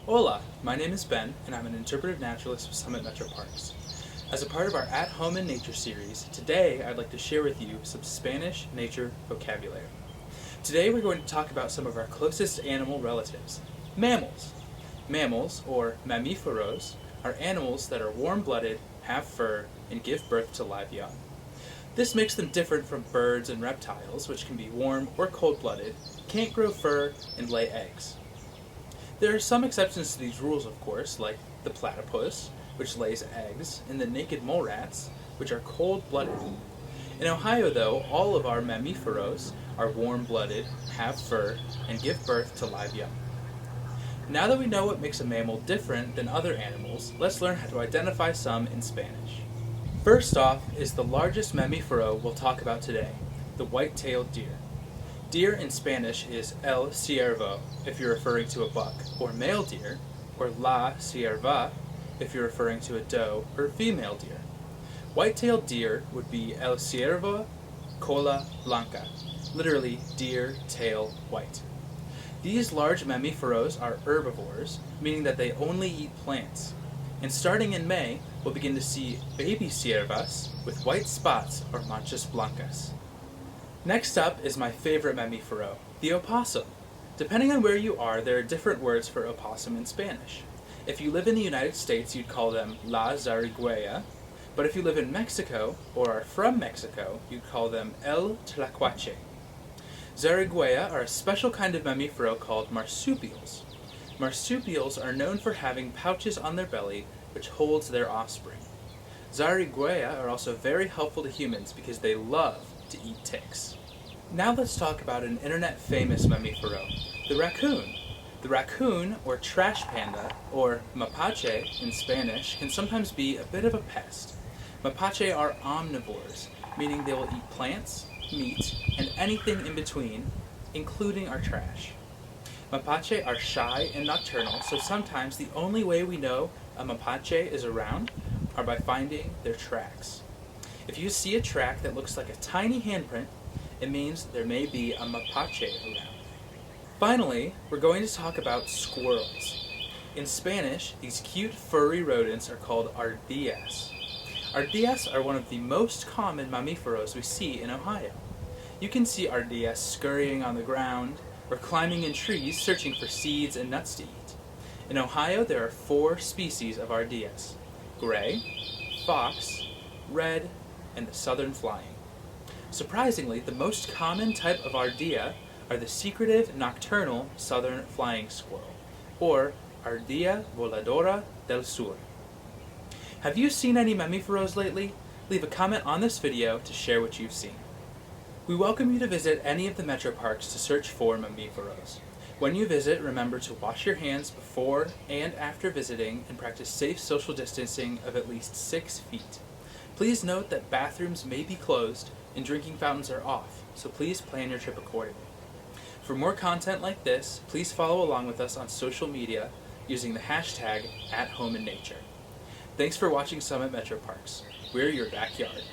Hola, my name is Ben, and I'm an interpretive naturalist with Summit Metro Parks. As a part of our At Home in Nature series, today I'd like to share with you some Spanish nature vocabulary. Today we're going to talk about some of our closest animal relatives, mammals. Mammals, or mamíferos, are animals that are warm-blooded, have fur, and give birth to live young. This makes them different from birds and reptiles, which can be warm or cold-blooded, can't grow fur, and lay eggs. There are some exceptions to these rules, of course, like the platypus, which lays eggs, and the naked mole rats, which are cold-blooded. In Ohio, though, all of our mamíferos are warm-blooded, have fur, and give birth to live young. Now that we know what makes a mammal different than other animals, let's learn how to identify some in Spanish. First off is the largest mamífero we'll talk about today, the white-tailed deer. Deer in Spanish is el ciervo if you're referring to a buck or male deer, or la cierva if you're referring to a doe or female deer. White-tailed deer would be el ciervo cola blanca, literally deer tail white. These large mamíferos are herbivores, meaning that they only eat plants. And starting in May, we'll begin to see baby ciervas with white spots or manchas blancas. Next up is my favorite mamífero, the opossum. Depending on where you are, there are different words for opossum in Spanish. If you live in the United States, you'd call them la zarigüeya, but if you live in Mexico or are from Mexico, you'd call them el tlacuache. Zarigüeya are a special kind of mamífero called marsupials. Marsupials are known for having pouches on their belly which holds their offspring. Zarigüeya are also very helpful to humans because they love to eat ticks. Now let's talk about an internet-famous mamífero, the raccoon. The raccoon, or trash panda, or mapache in Spanish, can sometimes be a bit of a pest. Mapache are omnivores, meaning they will eat plants, meat, and anything in between, including our trash. Mapache are shy and nocturnal, so sometimes the only way we know a mapache is around are by finding their tracks. If you see a track that looks like a tiny handprint, it means there may be a mapache around. Finally, we're going to talk about squirrels. In Spanish, these cute furry rodents are called ardillas. Ardillas are one of the most common mamíferos we see in Ohio. You can see ardillas scurrying on the ground or climbing in trees searching for seeds and nuts to eat. In Ohio, there are 4 species of ardillas: gray, fox, red, and the southern flying. Surprisingly, the most common type of ardilla are the secretive nocturnal southern flying squirrel, or Ardilla voladora del sur. Have you seen any mamíferos lately? Leave a comment on this video to share what you've seen. We welcome you to visit any of the metro parks to search for mamíferos. When you visit, remember to wash your hands before and after visiting and practice safe social distancing of at least 6 feet. Please note that bathrooms may be closed and drinking fountains are off, so please plan your trip accordingly. For more content like this, please follow along with us on social media using the hashtag @HomeInNature. Thanks for watching Summit Metro Parks. We're your backyard.